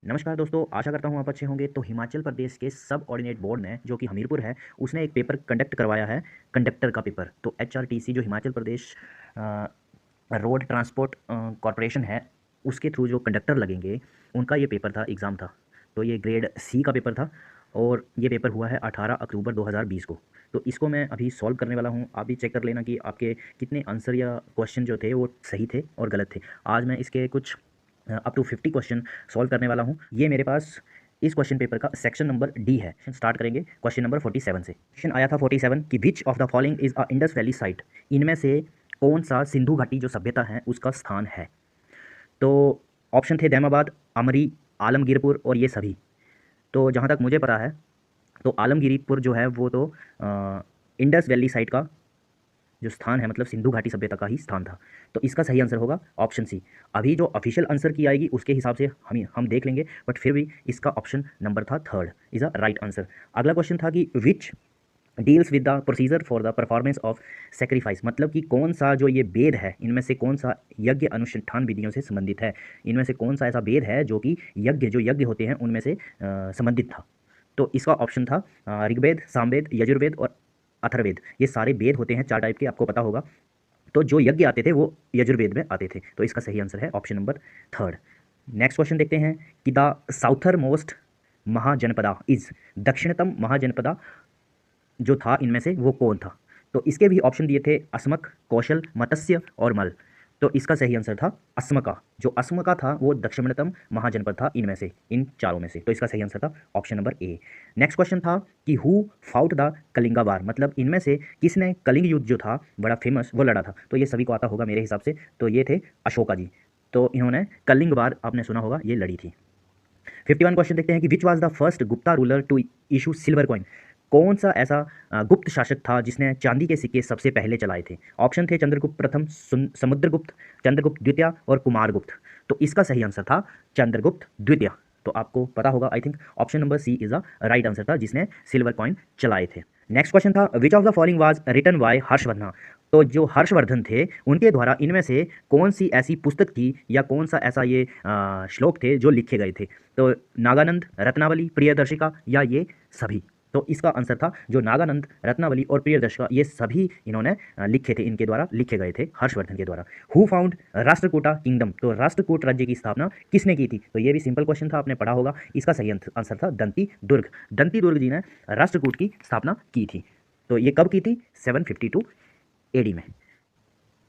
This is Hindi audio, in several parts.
नमस्कार दोस्तों, आशा करता हूँ आप अच्छे होंगे। तो हिमाचल प्रदेश के सब ऑर्डिनेट बोर्ड ने, जो कि हमीरपुर है, उसने एक पेपर कंडक्ट करवाया है, कंडक्टर का पेपर। तो एचआरटीसी जो Himachal Pradesh road transport corporation है, उसके थ्रू जो कंडक्टर लगेंगे उनका ये पेपर था, एग्ज़ाम था। तो ये ग्रेड सी का पेपर था और ये पेपर हुआ है 18 अक्टूबर 2020 को। तो इसको मैं अभी सॉल्व करने वाला हूँ। आप भी चेक कर लेना कि आपके कितने आंसर या क्वेश्चन जो थे वो सही थे और गलत थे। आज मैं इसके कुछ अप टू 50 क्वेश्चन सॉल्व करने वाला हूँ। ये मेरे पास इस क्वेश्चन पेपर का सेक्शन नंबर डी है। स्टार्ट करेंगे क्वेश्चन नंबर 47 से। क्वेश्चन आया था 47 कि विच of the following is a Indus valley site. इनमें से कौन सा सिंधु घाटी जो सभ्यता है उसका स्थान है। तो ऑप्शन थे दैमाबाद, अमरी, आलमगीरपुर और ये सभी। तो जहाँ तक मुझे पता है तो आलमगीरपुर जो है वो तो इंडस वैली साइट का जो स्थान है, मतलब सिंधु घाटी सभ्यता का ही स्थान था। तो इसका सही आंसर होगा ऑप्शन सी। अभी जो ऑफिशियल आंसर की आएगी उसके हिसाब से हम देख लेंगे, बट फिर भी इसका ऑप्शन नंबर था third is a right answer. अगला क्वेश्चन था कि which deals with the procedure for the performance of sacrifice. मतलब कि कौन सा जो ये वेद है, इनमें से कौन सा यज्ञ अनुष्ठान विधियों से संबंधित है। इनमें से कौन सा ऐसा वेद है जो कि यज्ञ होते हैं उनमें से संबंधित था। तो इसका ऑप्शन था ऋग्वेद, सामवेद, यजुर्वेद और अथर्ववेद। ये सारे वेद होते हैं, 4 टाइप के, आपको पता होगा। तो जो यज्ञ आते थे वो यजुर्वेद में आते थे। तो इसका सही आंसर है option number third. Next question देखते हैं कि the southernmost mahajanapada is, दक्षिणतम महाजनपदा जो था इनमें से वो कौन था। तो इसके भी ऑप्शन दिए थे अस्मक, कौशल, मत्स्य और मल। तो इसका सही आंसर था अस्मका। जो अस्मका था वो दक्षिणतम महाजनपद था इनमें से, इन चारों में से। तो इसका सही आंसर था option number A. Next question था कि हु फाउट द कलिंगा वार। मतलब इनमें से किसने कलिंग युद्ध जो था बड़ा फेमस वो लड़ा था। तो ये सभी को आता होगा मेरे हिसाब से। तो ये थे अशोका जी। तो इन्होंने कलिंग वार, आपने सुना होगा, ये लड़ी थी। 51 क्वेश्चन देखते हैं कि which was the first Gupta ruler to issue silver coin. कौन सा ऐसा गुप्त शासक था जिसने चांदी के सिक्के सबसे पहले चलाए थे। ऑप्शन थे चंद्रगुप्त प्रथम, समुद्रगुप्त, चंद्रगुप्त द्वितीय और कुमारगुप्त। तो इसका सही आंसर था चंद्रगुप्त द्वितीय। तो आपको पता होगा, I think option number C is the right answer था, जिसने सिल्वर कॉइन चलाए थे। नेक्स्ट क्वेश्चन था which of the following was written by Harshvardhan. तो जो हर्षवर्धन थे उनके द्वारा इनमें से कौन सी ऐसी पुस्तक थी या कौन सा ऐसा ये श्लोक थे जो लिखे गए थे। तो नागानंद, रत्नावली, प्रियदर्शिका या ये सभी। तो इसका आंसर था जो नागानंद, रत्नावली और प्रियदर्शिका, ये सभी इन्होंने लिखे थे, इनके द्वारा लिखे गए थे हर्षवर्धन के द्वारा। Who found Rashtrakuta kingdom. तो राष्ट्रकूट राज्य की स्थापना किसने की थी। तो ये भी सिंपल क्वेश्चन था, आपने पढ़ा होगा। इसका सही आंसर था दंती दुर्ग। दंती दुर्ग जी ने राष्ट्रकूट की स्थापना की थी। तो ये कब की थी, 752 एडी में।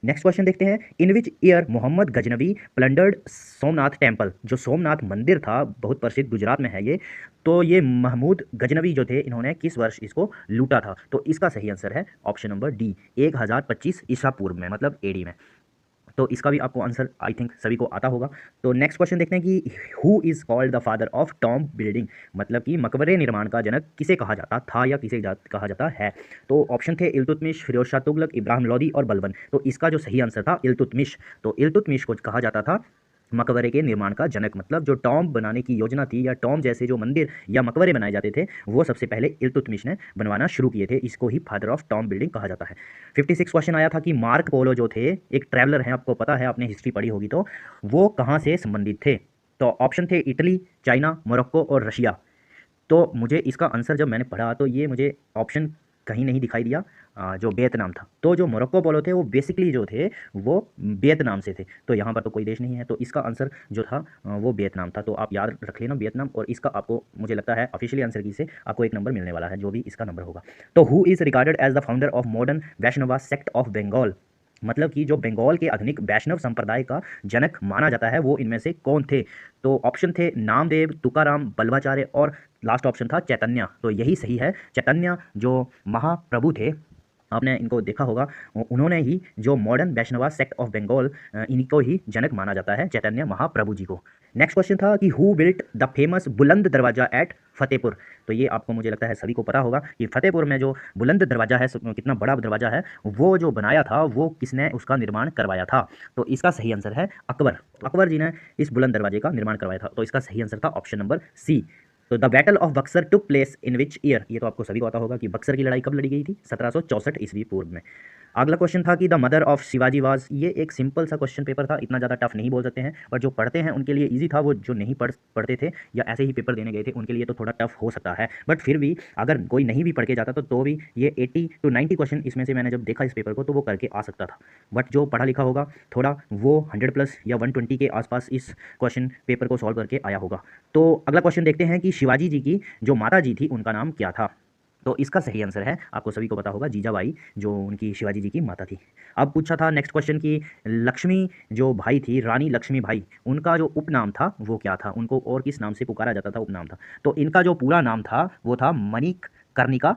नेक्स्ट क्वेश्चन देखते हैं in which year Mohammad Ghaznavi plundered Somnath temple. जो सोमनाथ मंदिर था बहुत प्रसिद्ध, गुजरात में है ये। तो ये महमूद गजनवी जो थे इन्होंने किस वर्ष इसको लूटा था। तो इसका सही आंसर है ऑप्शन नंबर डी, 1025 ईसा पूर्व में, मतलब एडी में। तो इसका भी आपको आंसर आई थिंक सभी को आता होगा। तो नेक्स्ट क्वेश्चन देखते हैं कि who is called the father of tomb building. मतलब कि मकबरे निर्माण का जनक किसे कहा जाता था या किसे कहा जाता है। तो ऑप्शन थे इल्तुतमिश, फिरोज शाह तुगलक, इब्राहिम लोदी और बलबन। तो इसका जो सही आंसर था इल्तुतमिश। तो इल्तुतमिश को कहा जाता था मकबरे के निर्माण का जनक। मतलब जो टॉम्ब बनाने की योजना थी या टॉम्ब जैसे जो मंदिर या मकबरे बनाए जाते थे वो सबसे पहले इल्तुतमिश ने बनवाना शुरू किए थे। इसको ही फादर ऑफ टॉम्ब बिल्डिंग कहा जाता है। 56 क्वेश्चन आया था कि मार्क पोलो जो थे एक ट्रैवलर हैं, आपको पता है, आपने हिस्ट्री पढ़ी होगी, तो वो कहाँ से संबंधित थे। तो ऑप्शन थे इटली, चाइना, मोरक्को और रशिया। तो मुझे इसका आंसर जब मैंने पढ़ा तो ये मुझे ऑप्शन कहीं नहीं दिखाई दिया, जो वियतनाम था। तो जो मोरक्को पोलो थे वो बेसिकली जो थे वो वियतनाम से थे। तो यहाँ पर तो कोई देश नहीं है, तो इसका आंसर जो था वो वियतनाम था। तो आप याद रख लेना वियतनाम। और इसका आपको, मुझे लगता है ऑफिशियली आंसर की से आपको एक नंबर मिलने वाला है, जो भी इसका नंबर होगा। तो who is regarded as the founder of modern Vaishnava sect of Bengal. मतलब कि जो बंगाल के आधुनिक वैष्णव संप्रदाय का जनक माना जाता है वो इनमें से कौन थे। तो ऑप्शन थे नामदेव, तुकाराम, बल्वाचार्य और लास्ट ऑप्शन था चैतन्य। तो यही सही है, चैतन्य जो महाप्रभु थे, आपने इनको देखा होगा, उन्होंने ही जो modern Vaishnava sect of Bengal, इनको ही जनक माना जाता है, चैतन्य महाप्रभु जी को। नेक्स्ट क्वेश्चन था कि हु बिल्ट द फेमस बुलंद दरवाजा एट फतेहपुर। तो ये आपको, मुझे लगता है सभी को पता होगा कि फतेहपुर में जो बुलंद दरवाजा है, कितना बड़ा दरवाजा है, वो जो बनाया था वो किसने उसका निर्माण करवाया था। तो इसका सही आंसर है अकबर। अकबर जी ने इस बुलंद दरवाजे का निर्माण करवाया था। तो इसका सही आंसर था ऑप्शन नंबर सी। तो the battle of Buxar took place in which year. ये तो आपको सभी को पता होगा कि बक्सर की लड़ाई कब लड़ी गई थी, 1764 ईस्वी पूर्व में। अगला क्वेश्चन था कि the mother of Shivaji was, ये एक सिंपल सा क्वेश्चन पेपर था, इतना ज़्यादा टफ नहीं बोल सकते हैं, पर जो पढ़ते हैं उनके लिए इजी था, वो जो नहीं पढ़ते थे या ऐसे ही पेपर देने गए थे उनके लिए तो थोड़ा टफ हो सकता है, बट फिर भी अगर कोई नहीं भी पढ़ के जाता तो भी ये 80 to 90 क्वेश्चन इसमें से मैंने जब देखा इस पेपर को तो वो करके आ सकता था, बट जो पढ़ा लिखा होगा थोड़ा वो 100+ या 120 के आसपास इस क्वेश्चन पेपर को सॉल्व करके आया होगा। तो अगला क्वेश्चन देखते हैं कि शिवाजी जी की जो माता जी थी उनका नाम क्या था। तो इसका सही आंसर है, आपको सभी को पता होगा, जीजाबाई, जो उनकी शिवाजी जी की माता थी। अब पूछा था नेक्स्ट क्वेश्चन कि लक्ष्मी जो भाई थी, रानी लक्ष्मी भाई, उनका जो उपनाम था वो क्या था, उनको और किस नाम से पुकारा जाता था, उपनाम था। तो इनका जो पूरा नाम था वो था मणिकर्णिका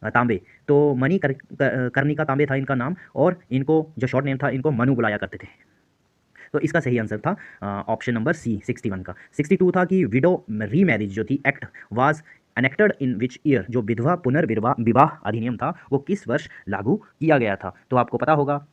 तांबे। तो कर्णिका तांबे था इनका नाम, और इनको जो शॉर्ट नेम था इनको मनु बुलाया करते थे। तो इसका सही आंसर था ऑप्शन नंबर सी 61 का। 62 था कि विडो रीमैरिज जो थी act was enacted in which year, जो विधवा पुनर्विवाह विवाह अधिनियम था वो किस वर्ष लागू किया गया था। तो आपको पता होगा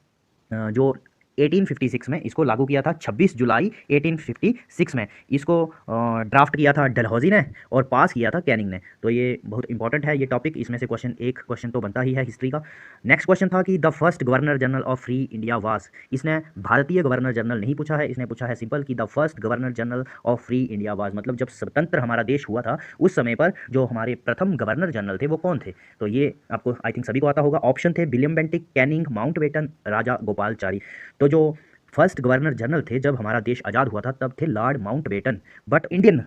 जो 1856 में इसको लागू किया था, 26 जुलाई 1856 में इसको ड्राफ्ट किया था डलहौजी ने और पास किया था कैनिंग ने। तो ये बहुत इंपॉर्टेंट है ये टॉपिक, इसमें से एक क्वेश्चन तो बनता ही है हिस्ट्री का। नेक्स्ट क्वेश्चन था कि the first governor general of free India was, इसने भारतीय गवर्नर जनरल नहीं पूछा है, इसने पूछा है सिंपल कि the first governor general of free India was, मतलब जब स्वतंत्र हमारा देश हुआ था उस समय पर जो हमारे प्रथम गवर्नर जनरल थे वो कौन थे। तो ये आपको आई थिंक सभी को आता होगा। ऑप्शन थे विलियम बेंटिक, कैनिंग, माउंटबेटन, राजा गोपालचारी। तो जो फर्स्ट गवर्नर जनरल थे जब हमारा देश आज़ाद हुआ था तब थे Lord Mountbatten, but Indian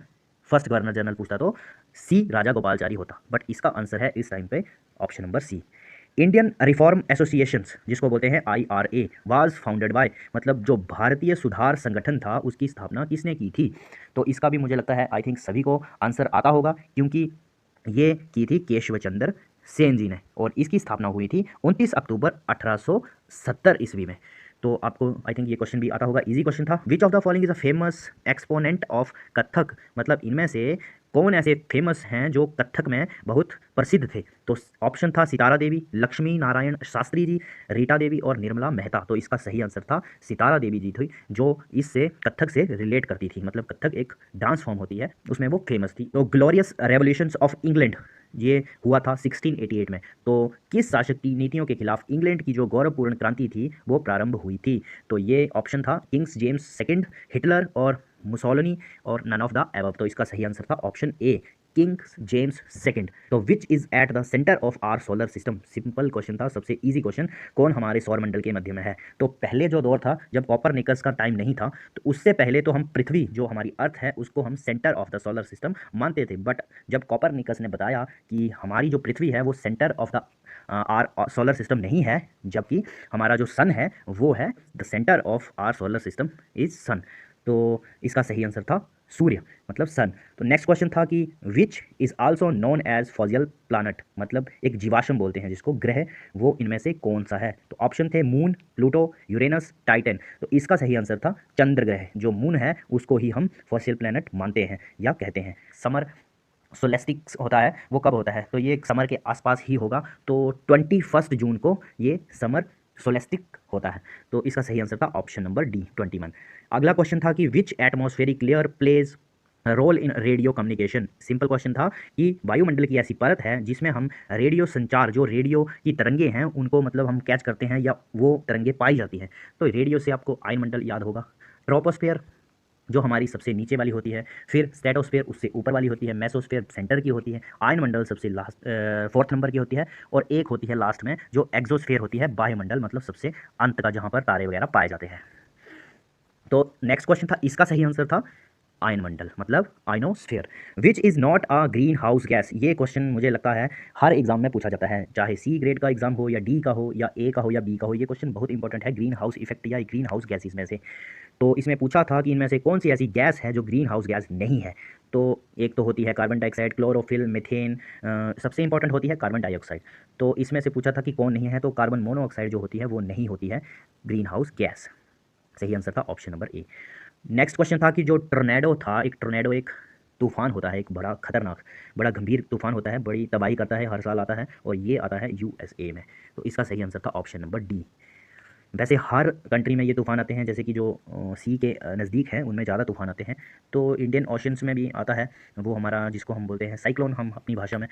first governor general पूछता तो सी राजा गोपालचारी होता, बट इसका आंसर है इस टाइम पे option number C. Indian reform associations जिसको बोलते हैं IRA वाज फाउंडेड बाय, मतलब जो भारतीय सुधार संगठन था उसकी स्थापना किसने की थी। तो इसका भी मुझे लगता है आई थिंक सभी को आंसर आता होगा, क्योंकि ये की थी केशवचंद्र सेन जी ने, और इसकी स्थापना हुई थी 29 अक्टूबर 1870 ईस्वी में। तो आपको आई थिंक ये क्वेश्चन भी आता होगा, इजी क्वेश्चन था। Which of the following is a famous exponent of Kathak, मतलब इनमें से कौन ऐसे फेमस हैं जो कथक में बहुत प्रसिद्ध थे। तो ऑप्शन था सितारा देवी, लक्ष्मी नारायण शास्त्री जी, रीटा देवी और निर्मला मेहता। तो इसका सही आंसर था सितारा देवी जी थी, जो इससे कथक से रिलेट करती थी, मतलब कथक एक डांस फॉर्म होती है उसमें वो फेमस थी। तो ग्लोरियस रेवोल्यूशंस ऑफ इंग्लैंड ये हुआ था 1688 में। तो किस शासक की नीतियों के खिलाफ इंग्लैंड की जो गौरवपूर्ण क्रांति थी वो प्रारंभ हुई थी। तो ये ऑप्शन था किंग्स जेम्स सेकंड, हिटलर और मुसोलिनी और नन ऑफ द एबव। तो इसका सही आंसर था option A king James second. तो which is at the centre of our solar system, simple question था, सबसे इजी क्वेश्चन, कौन हमारे सौर मंडल के मध्य में है। तो पहले जो दौर था जब कॉपरनिकस का टाइम नहीं था तो उससे पहले तो हम पृथ्वी जो हमारी अर्थ है उसको हम centre of the solar system मानते थे, बट जब कॉपरनिकस ने बताया कि हमारी जो पृथ्वी है वो centre of the our solar system नहीं है, जबकि हमारा जो सन है वो है the centre of our solar system is sun. तो इसका सही आंसर था सूर्य, मतलब सन। तो नेक्स्ट क्वेश्चन था कि which is also known as fossil planet, मतलब एक जीवाश्म बोलते हैं जिसको, ग्रह, वो इनमें से कौन सा है। तो ऑप्शन थे मून, प्लूटो, यूरेनस, टाइटन। तो इसका सही आंसर था चंद्र ग्रह, जो मून है उसको ही हम फॉसिल प्लैनेट मानते हैं या कहते हैं। समर सोलेस्टिक्स होता है वो कब होता है, तो ये समर के आसपास ही होगा, तो 21 जून को ये समर सोलेस्टिक होता है। तो इसका सही आंसर था ऑप्शन नंबर डी 21। अगला क्वेश्चन था कि which atmospheric layer plays role in radio communication. Simple question था कि वायुमंडल की ऐसी परत है जिसमें हम रेडियो संचार, जो रेडियो की तरंगे हैं उनको मतलब हम कैच करते हैं या वो तरंगे पाई जाती हैं। तो रेडियो से आपको आयनमंडल याद होगा, ट्रोपोस्फेयर जो हमारी सबसे नीचे वाली होती है, फिर स्ट्रेटोस्फेयर उससे ऊपर वाली होती है, मेसोस्फेयर सेंटर की होती है, आयनमंडल सबसे लास्ट 4th नंबर की होती है, और एक होती है लास्ट में जो एक्सोस्फेयर होती है, बाह्यमंडल, मतलब सबसे अंत का जहाँ पर तारे वगैरह पाए जाते हैं। तो नेक्स्ट क्वेश्चन था, इसका सही आंसर था आयनमंडल, मतलब ionosphere. Which is not a green house gas, ये क्वेश्चन मुझे लगता है हर एग्जाम में पूछा जाता है, चाहे सी ग्रेड का एग्जाम हो या डी का हो या ए का हो या बी का हो, ये क्वेश्चन बहुत इंपॉर्टेंट है, ग्रीन हाउस इफेक्ट या ग्रीन हाउस गैसेस में से। तो इसमें पूछा था कि इनमें से कौन सी ऐसी गैस है जो ग्रीन हाउस गैस नहीं है। तो एक तो होती है कार्बन डाइऑक्साइड, क्लोरोफिल, मीथेन, सबसे इंपॉर्टेंट होती है कार्बन डाइऑक्साइड। तो इसमें से पूछा था कि कौन नहीं है, तो कार्बन मोनोऑक्साइड जो होती है वो नहीं होती है ग्रीन हाउस गैस। सही आंसर था option number A. Next question था कि जो टोर्नेडो था, एक टोर्नेडो एक तूफान होता है, एक बड़ा खतरनाक, बड़ा गंभीर तूफान होता है, बड़ी तबाही करता है, हर साल आता है और ये आता है USA में। तो इसका सही आंसर था ऑप्शन नंबर डी। वैसे हर कंट्री में ये तूफ़ान आते हैं, जैसे कि जो सी के नज़दीक हैं उनमें ज़्यादा तूफ़ान आते हैं। तो इंडियन ओशंस में भी आता है वो हमारा, जिसको हम बोलते हैं साइक्लोन, हम अपनी भाषा में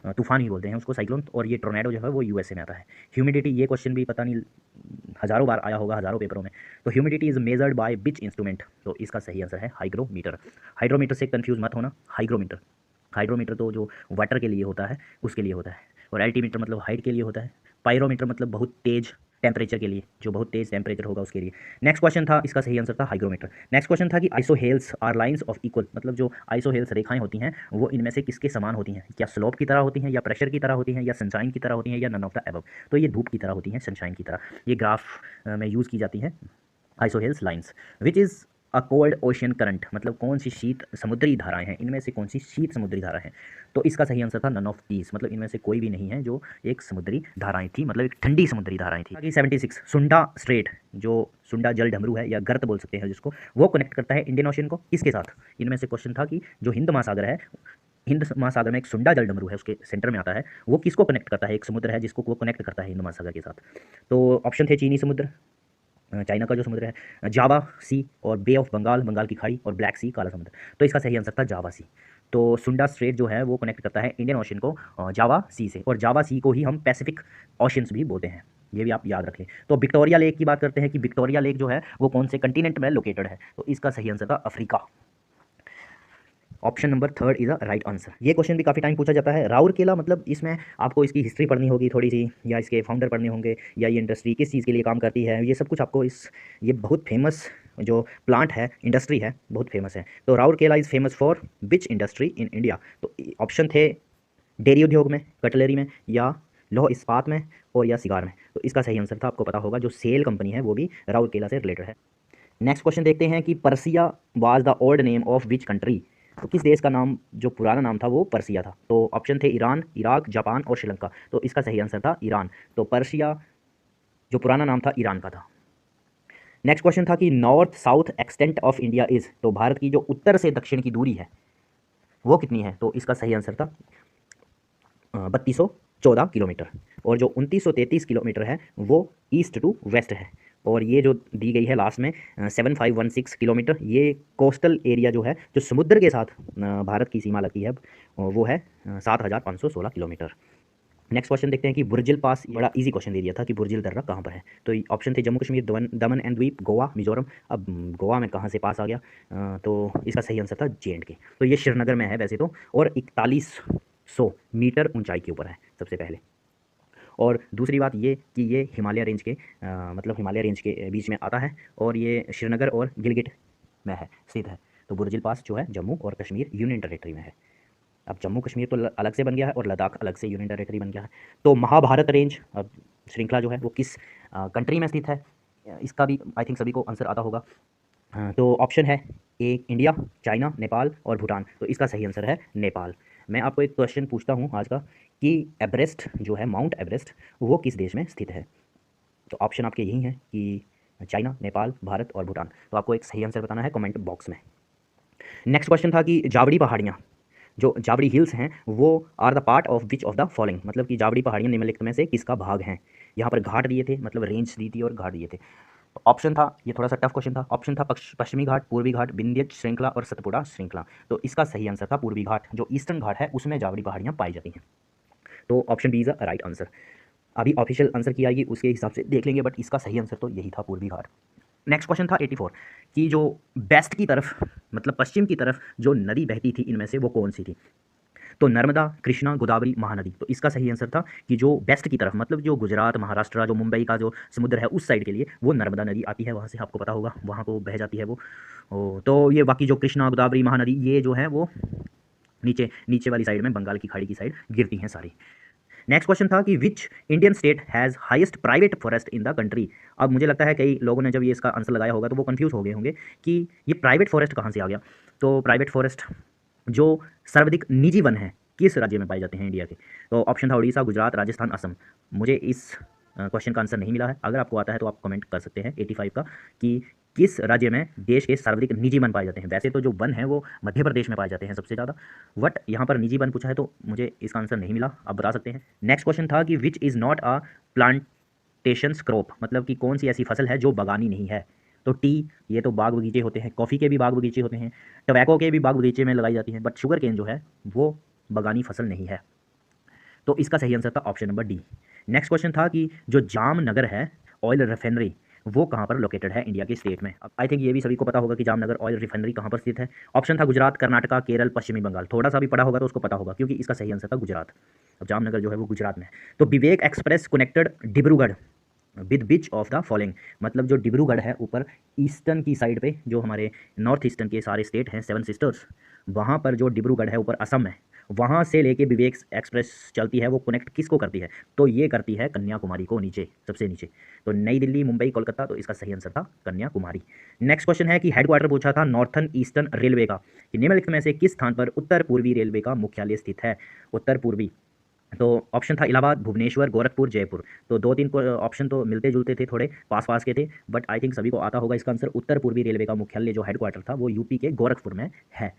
तूफ़ान ही बोलते हैं उसको, साइक्लोन। और ये टोर्नेडो जो है वो यूएसए में आता है। ह्यूमिडिटी, ये क्वेश्चन भी पता नहीं हज़ारों बार आया होगा, हज़ारों पेपरों में। तो humidity is measured by which instrument, तो इसका सही आंसर है हाइग्रोमीटर। हाइड्रोमीटर से कंफ्यूज मत होना, हाइग्रोमीटर। हाइड्रोमीटर तो जो वाटर के लिए होता है उसके लिए होता है, और एल्टीमीटर मतलब हाइट के लिए होता है। पायरोमीटर मतलब बहुत तेज़ टेम्परेचर के लिए, जो बहुत तेज़ टेम्परेचर होगा उसके लिए। नेक्स्ट क्वेश्चन था, इसका सही आंसर था हाइग्रोमीटर। नेक्स्ट क्वेश्चन था कि आइसोहेल्स आर लाइंस ऑफ इक्वल, मतलब जो आइसोहेल्स रेखाएं होती हैं वो इनमें से किसके समान होती हैं? क्या स्लोप की तरह होती हैं, या प्रेशर की तरह होती हैं, या सनशाइन की तरह होती हैं, या नन ऑफ द एबव? तो ये धूप की तरह होती हैं, सनशाइन की तरह। ये ग्राफ में यूज़ की जाती हैं isohels lines. Which is a cold ocean current, मतलब कौन सी शीत समुद्री धाराएं हैं, इनमें से कौन सी शीत समुद्री धारा है? तो इसका सही आंसर था नन ऑफ दीज, मतलब इनमें से कोई भी नहीं है जो एक समुद्री धाराएं थी, मतलब एक ठंडी समुद्री धाराएं थी। आगे 76, सुंडा स्ट्रेट, जो सुंडा जल ढमरू है या गर्त बोल सकते हैं जिसको, वो कनेक्ट करता है इंडियन ओशन को किसके साथ? इनमें से क्वेश्चन था कि जो हिंद महासागर है, हिंद महासागर में एक सुंडा जल डमरू है, उसके सेंटर में आता है, वो किसको कनेक्ट करता है? एक समुद्र है जिसको वो कनेक्ट करता है हिंद महासागर के साथ। तो ऑप्शन थे चीनी समुद्र, चाइना का जो समुद्र है, जावा सी, और बे ऑफ बंगाल, बंगाल की खाड़ी, और ब्लैक सी, काला समुद्र। तो इसका सही आंसर था जावा सी। तो सुंडा स्ट्रेट जो है वो कनेक्ट करता है इंडियन ओशन को जावा सी से, और जावा सी को ही हम पैसिफिक ओशंस भी बोलते हैं, ये भी आप याद रखें। तो विक्टोरिया लेक की बात करते हैं कि विक्टोरिया लेक जो है वो कौन से कंटिनेंट में लोकेटेड है? तो इसका सही आंसर था Africa. Option number third is a right answer. ये क्वेश्चन भी काफ़ी टाइम पूछा जाता है। राउरकेला, मतलब इसमें आपको इसकी हिस्ट्री पढ़नी होगी थोड़ी सी, या इसके फाउंडर पढ़ने होंगे, या ये इंडस्ट्री किस चीज़ के लिए काम करती है, ये सब कुछ आपको ये बहुत फेमस जो प्लांट है, इंडस्ट्री है, बहुत फेमस है। तो Rourkela is famous for which industry in India? तो ऑप्शन थे डेयरी उद्योग में, कटलरी में, या लौह इस्पात में, और या सिगार में। तो इसका सही आंसर था, आपको पता होगा, जो सेल कंपनी है वो भी राउरकेला से रिलेटेड है। नेक्स्ट क्वेश्चन देखते हैं कि Persia was the old name of which country? तो किस देश का नाम, जो पुराना नाम था वो पर्सिया था? तो ऑप्शन थे ईरान, इराक, जापान और श्रीलंका। तो इसका सही आंसर था ईरान। तो पर्सिया जो पुराना नाम था ईरान का था। नेक्स्ट क्वेश्चन था कि north south extent of India is, तो भारत की जो उत्तर से दक्षिण की दूरी है वो कितनी है? तो इसका सही आंसर था 3214 किलोमीटर, और जो 2933 किलोमीटर है वो ईस्ट टू वेस्ट है। और ये जो दी गई है लास्ट में 7516 किलोमीटर, ये कोस्टल एरिया जो है, जो समुद्र के साथ भारत की सीमा लगती है, वो है 7516 किलोमीटर। नेक्स्ट क्वेश्चन देखते हैं कि बुर्जिल पास, बड़ा इजी क्वेश्चन दे दिया था कि बुर्जिल दर्रा कहाँ पर है। तो ऑप्शन थे जम्मू कश्मीर, दमन एंड द्वीप, गोवा, मिजोरम। अब गोवा में कहाँ से पास आ गया? तो इसका सही आंसर था JNK। तो ये श्रीनगर में है वैसे तो, और 4100 मीटर ऊंचाई के ऊपर है सबसे पहले। और दूसरी बात ये कि ये हिमालय रेंज के मतलब हिमालय रेंज के बीच में आता है, और ये श्रीनगर और गिलगिट में है, स्थित है। तो बुर्जिल पास जो है जम्मू और कश्मीर यूनियन टेरेटरी में है। अब जम्मू कश्मीर तो अलग से बन गया है, और लद्दाख अलग से यूनियन टेरेटरी बन गया है। तो महाभारत रेंज अब श्रृंखला जो है वो किस कंट्री में स्थित है? इसका भी आई थिंक सभी को आंसर आता होगा। तो ऑप्शन है ए इंडिया, चाइना, नेपाल और भूटान। तो इसका सही आंसर है नेपाल। मैं आपको एक क्वेश्चन पूछता हूँ आज का कि एवरेस्ट जो है, माउंट एवरेस्ट, वो किस देश में स्थित है? तो ऑप्शन आपके यही हैं कि चाइना, नेपाल, भारत और भूटान। तो आपको एक सही आंसर बताना है कमेंट बॉक्स में। नेक्स्ट क्वेश्चन था कि जावड़ी पहाड़ियाँ, जो जावड़ी हिल्स हैं, वो are the part of which of the following, मतलब कि जावड़ी पहाड़ियाँ निम्नलिखित में से किसका भाग हैं? यहाँ पर घाट दिए थे, मतलब रेंज दी थी और घाट दिए थे। तो ऑप्शन था, ये थोड़ा सा टफ क्वेश्चन था, ऑप्शन था पश्चिमी घाट, पूर्वी घाट, विंध्य श्रृंखला और सतपुड़ा श्रृंखला। तो इसका सही आंसर था पूर्वी घाट, जो ईस्टर्न घाट है उसमें जावड़ी पहाड़ियाँ पाई जाती हैं। तो option B is a right answer. अभी ऑफिशियल आंसर की आएगी उसके हिसाब से देख लेंगे, बट इसका सही आंसर तो यही था, पूर्वी घाट। नेक्स्ट क्वेश्चन था 84 कि जो वेस्ट की तरफ, मतलब पश्चिम की तरफ जो नदी बहती थी इनमें से वो कौन सी थी? तो नर्मदा, कृष्णा, गोदावरी, महानदी। तो इसका सही आंसर था कि जो वेस्ट की तरफ, मतलब जो गुजरात, महाराष्ट्र, जो मुंबई का जो समुद्र है उस साइड के लिए वो नर्मदा नदी आती है, वहाँ से आपको पता होगा, वहाँ को बह जाती है वो। तो ये बाकी जो कृष्णा, गोदावरी, महानदी, ये जो है वो नीचे नीचे वाली साइड में, बंगाल की खाड़ी की साइड गिरती हैं सारी। नेक्स्ट क्वेश्चन था कि which Indian state has highest private forest in the country? अब मुझे लगता है कई लोगों ने जब ये इसका आंसर लगाया होगा तो वो कंफ्यूज हो गए होंगे कि ये प्राइवेट फॉरेस्ट कहाँ से आ गया। तो प्राइवेट फॉरेस्ट जो सर्वाधिक निजी वन है किस राज्य में पाए जाते हैं इंडिया के? तो ऑप्शन था उड़ीसा, गुजरात, राजस्थान, असम। मुझे इस क्वेश्चन का आंसर नहीं मिला है, अगर आपको आता है तो आप कमेंट कर सकते हैं 85 का, कि किस राज्य में देश के सर्वाधिक निजी वन पाए जाते हैं। वैसे तो जो वन है वो मध्य प्रदेश में पाए जाते हैं सबसे ज़्यादा, बट यहाँ पर निजी वन पूछा है तो मुझे इसका आंसर नहीं मिला, आप बता सकते हैं। नेक्स्ट क्वेश्चन था कि which is not a plant plantations crop, मतलब कि कौन सी ऐसी फसल है जो बागानी नहीं है। तो टी, ये तो बाग बगीचे होते हैं, कॉफ़ी के भी बाग बगीचे होते हैं, टबैको के भी बाग बगीचे में लगाई जाती हैं, बट शुगर केन जो है वो बागानी फसल नहीं है। तो इसका सही आंसर था option number D. Next question था कि जो जामनगर है ऑयल रिफाइनरी वो कहाँ पर लोकेटेड है इंडिया के स्टेट में। अब आई थिंक ये भी सभी को पता होगा कि जामनगर ऑयल रिफाइनरी कहाँ पर स्थित है। ऑप्शन था गुजरात, कर्नाटका, केरल, पश्चिमी बंगाल। थोड़ा सा भी पढ़ा होगा तो उसको पता होगा, क्योंकि इसका सही आंसर था गुजरात। अब जामनगर जो है वो गुजरात में है। तो Vivek express connected Dibrugarh with which of the following, मतलब जो डिब्रूगढ़ है ऊपर ईस्टर्न की साइड पे, जो हमारे नॉर्थ ईस्टर्न के सारे स्टेट हैं, सेवन सिस्टर्स, वहाँ पर जो डिब्रूगढ़ है ऊपर असम है, वहाँ से लेके विवेक एक्सप्रेस चलती है, वो कनेक्ट किसको करती है, तो ये करती है कन्याकुमारी को, नीचे सबसे नीचे। तो नई दिल्ली, मुंबई, कोलकाता, तो इसका सही आंसर था कन्याकुमारी। नेक्स्ट क्वेश्चन है कि हेडक्वार्टर पूछा था नॉर्थन ईस्टर्न रेलवे का, कि निम्नलिखित में से किस स्थान पर उत्तर पूर्वी रेलवे का मुख्यालय स्थित है। उत्तर पूर्वी, तो ऑप्शन था इलाहाबाद, भुवनेश्वर, गोरखपुर, जयपुर। तो दो तीन ऑप्शन तो मिलते जुलते थे, थोड़े पास पास के थे, बट आई थिंक सभी को आता होगा इसका आंसर। उत्तर पूर्वी रेलवे का मुख्यालय जो हेडक्वार्टर था वो यूपी के गोरखपुर में है।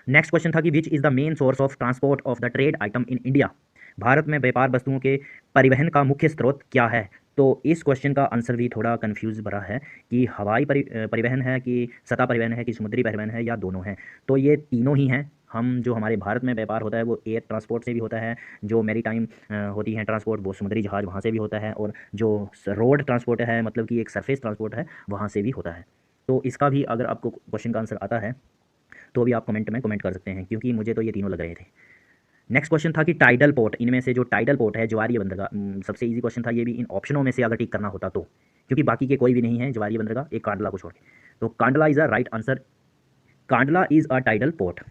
नेक्स्ट क्वेश्चन था कि which is the main source of transport of the trade item in India. Bharat में व्यापार वस्तुओं के परिवहन का मुख्य स्रोत क्या है। तो इस क्वेश्चन का आंसर भी थोड़ा कंफ्यूज भरा है कि हवाई परिवहन है, कि सतह परिवहन है, कि समुद्री परिवहन है, या दोनों हैं। तो ये तीनों ही हैं। हम जो हमारे भारत में व्यापार होता है वो एयर ट्रांसपोर्ट से भी होता है, जो मेरी टाइम होती है ट्रांसपोर्ट वो समुद्री जहाज़ वहाँ से भी होता है, और जो रोड ट्रांसपोर्ट है, मतलब कि एक सरफेस ट्रांसपोर्ट है, वहाँ से भी होता है। तो इसका भी अगर आपको क्वेश्चन का आंसर आता है तो भी आप कमेंट में कमेंट कर सकते हैं, क्योंकि मुझे तो ये तीनों लग रहे थे। नेक्स्ट क्वेश्चन था कि टाइडल पोर्ट, इनमें से जो टाइडल पोर्ट है ज्वारीय बंदरगाह, सबसे इजी क्वेश्चन था ये भी इन ऑप्शनों में से अगर टिक करना होता तो, क्योंकि बाकी के कोई भी नहीं है ज्वारीय बंदरगाह, एक कांडला को छोड़ के। तो Kandla is a right answer, Kandla is a tidal port.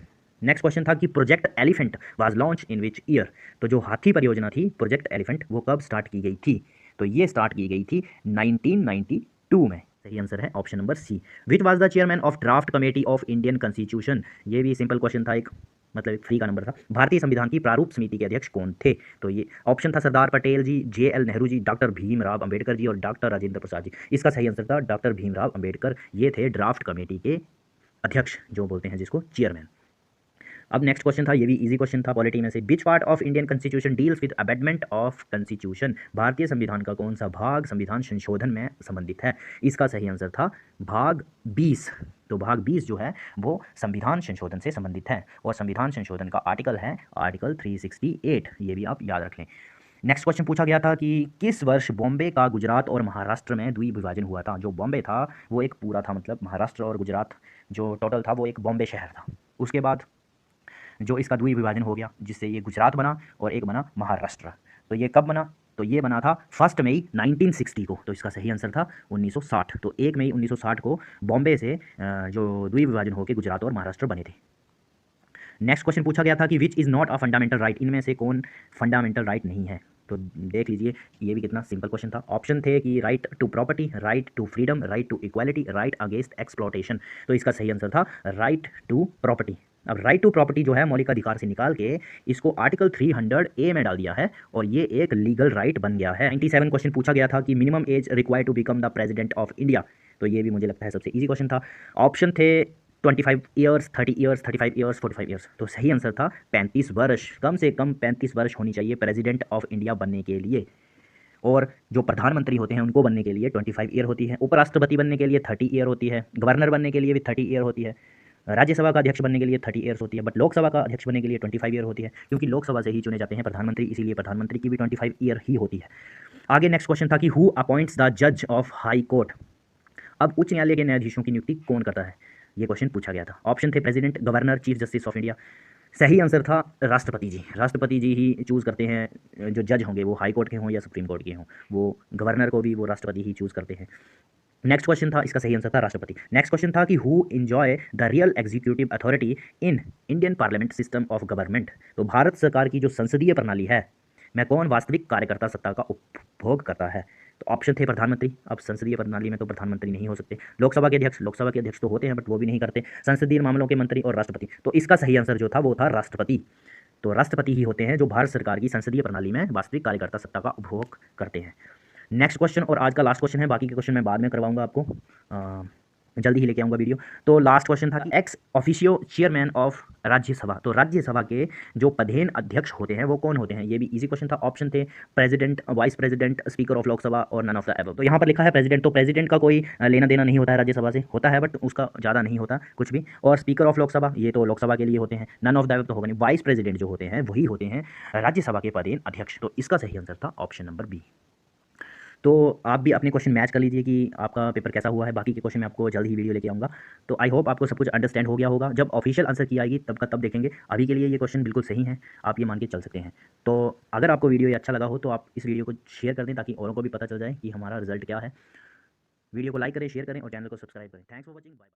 Next question था कि project elephant was launch in which year. तो जो हाथी परियोजना थी प्रोजेक्ट एलिफेंट, वो कब स्टार्ट की गई थी। तो ये स्टार्ट की गई थी 1992 में। सही आंसर है option number C. Which was the chairman of draft committee of Indian constitution. ये भी सिंपल क्वेश्चन था, एक मतलब फ्री का नंबर था। भारतीय संविधान की प्रारूप समिति के अध्यक्ष कौन थे। तो ये ऑप्शन था सरदार पटेल जी, JL नेहरू जी, डॉक्टर भीमराव अंबेडकर जी, और डॉक्टर राजेंद्र प्रसाद जी। इसका सही आंसर था डॉक्टर भीमराव अंबेडकर। ये थे ड्राफ्ट कमेटी के अध्यक्ष, जो बोलते हैं जिसको चेयरमैन। अब नेक्स्ट क्वेश्चन था, ये भी इजी क्वेश्चन था पॉलिटी में से। Which part of Indian constitution deals with amendment of constitution. भारतीय संविधान का कौन सा भाग संविधान संशोधन में संबंधित है। इसका सही आंसर था भाग 20। तो भाग 20 जो है वो संविधान संशोधन से संबंधित है, और संविधान संशोधन का आर्टिकल है आर्टिकल 368, ये भी आप याद रख लें। नेक्स्ट क्वेश्चन पूछा गया था कि किस वर्ष बॉम्बे का गुजरात और महाराष्ट्र में द्विविभाजन हुआ था। जो बॉम्बे था वो एक पूरा था, मतलब महाराष्ट्र और गुजरात जो टोटल था वो एक बॉम्बे शहर था। उसके बाद जो इसका द्विविभाजन हो गया, जिससे ये गुजरात बना और एक बना महाराष्ट्र। तो ये कब बना, तो ये बना था 1 मई 1960 को। तो इसका सही आंसर था 1960। तो 1 मई 1960 को बॉम्बे से जो द्विविभाजन होकर गुजरात और महाराष्ट्र बने थे। नेक्स्ट क्वेश्चन पूछा गया था कि which is not a fundamental right. इनमें से कौन फंडामेंटल राइट नहीं है। तो देख लीजिए, ये भी कितना सिंपल क्वेश्चन था। ऑप्शन थे कि right to property, right to freedom, right to equality, right against exploitation. तो इसका सही आंसर था राइट टू प्रॉपर्टी। अब राइट टू प्रॉपर्टी जो है मौलिक अधिकार से निकाल के इसको आर्टिकल 300A में डाल दिया है, और ये एक लीगल राइट बन गया है। 97 क्वेश्चन पूछा गया था कि minimum age required to become the president of India. तो ये भी मुझे लगता है सबसे ईजी क्वेश्चन था। ऑप्शन थे 25 ईयर्स, 30 ईयर्स, 35 ईयर्स, 45 ईयर्स। तो सही आंसर था 35 वर्ष। कम से कम 35 वर्ष होनी चाहिए प्रेसिडेंट ऑफ इंडिया बनने के लिए। और जो प्रधानमंत्री होते हैं उनको बनने के लिए 25 ईयर होती है, उपराष्ट्रपति बनने के लिए 30 ईयर होती है, गवर्नर बनने के लिए भी 30 ईयर होती है, राज्यसभा का अध्यक्ष बनने के लिए 30 ईयर्स होती है, बट लोकसभा का अध्यक्ष बनने के लिए 25 ईयर होती है, क्योंकि लोकसभा से ही चुने जाते हैं प्रधानमंत्री, इसीलिए प्रधानमंत्री की भी 25 ईयर ही होती है। आगे नेक्स्ट क्वेश्चन था कि हु अपॉइंट्स द जज ऑफ हाई कोर्ट। अब उच्च न्यायालय के न्यायाधीशों की नियुक्ति कौन करता है, ये क्वेश्चन पूछा गया था। ऑप्शन थे president, governor, chief justice of India. सही आंसर था राष्ट्रपति जी। राष्ट्रपति जी ही चूज़ करते हैं जो जज होंगे, वो हाई कोर्ट के हों या सुप्रीम कोर्ट के हों, वो गवर्नर को भी वो राष्ट्रपति ही चूज़ करते हैं। नेक्स्ट क्वेश्चन था, इसका सही आंसर था राष्ट्रपति। नेक्स्ट क्वेश्चन था कि who enjoy the real executive authority in Indian parliament system of government. तो भारत सरकार की जो संसदीय प्रणाली है में कौन वास्तविक कार्यकर्ता सत्ता का उपभोग करता है। तो ऑप्शन थे प्रधानमंत्री। अब संसदीय प्रणाली में तो प्रधानमंत्री नहीं हो सकते। लोकसभा के अध्यक्ष तो होते हैं बट वो भी नहीं करते। संसदीय मामलों के मंत्री और राष्ट्रपति। तो इसका सही आंसर जो था वो था राष्ट्रपति। तो राष्ट्रपति ही होते हैं जो भारत सरकार की संसदीय प्रणाली में वास्तविक कार्यकर्ता सत्ता का उपभोग करते हैं। नेक्स्ट क्वेश्चन और आज का लास्ट क्वेश्चन है, बाकी के क्वेश्चन मैं बाद में करवाऊंगा आपको। जल्दी ही लेके आऊँगा वीडियो। तो लास्ट क्वेश्चन था कि ex officio chairman of Rajya Sabha, तो राज्यसभा के जो पदेन अध्यक्ष होते हैं वो कौन होते हैं? ये भी इजी क्वेश्चन था। ऑप्शन थे president, vice president, speaker of Lok Sabha और नन ऑफ द एबव। तो यहाँ पर लिखा है प्रेसिडेंट, तो प्रेसिडेंट का कोई लेना देना नहीं होता है राज्यसभा से, होता है बट उसका ज़्यादा नहीं होता कुछ भी। और स्पीकर ऑफ लोकसभा ये तो लोकसभा के लिए होते हैं, नन ऑफ द एबव तो होगा नहीं। वाइस प्रेसिडेंट जो होते हैं वही होते हैं राज्यसभा के पदेन अध्यक्ष। तो इसका सही आंसर था ऑप्शन नंबर बी। तो आप भी अपने क्वेश्चन मैच कर लीजिए कि आपका पेपर कैसा हुआ है। बाकी के क्वेश्चन मैं आपको जल्द ही वीडियो लेके आऊँगा। तो आई होप आपको सब कुछ अंडरस्टैंड हो गया होगा। जब ऑफिशियल आंसर की आएगी तब का तब देखेंगे। अभी के लिए ये क्वेश्चन बिल्कुल सही है, आप ये मान के चल सकते हैं। तो अगर आपको वीडियो ये अच्छा लगा हो तो आप इस वीडियो को शेयर कर दें ताकि औरों को भी पता चल जाए कि हमारा रिजल्ट क्या है। वीडियो को लाइक करें, शेयर करें और चैनल को सब्सक्राइब करें। Thanks for watching, bye.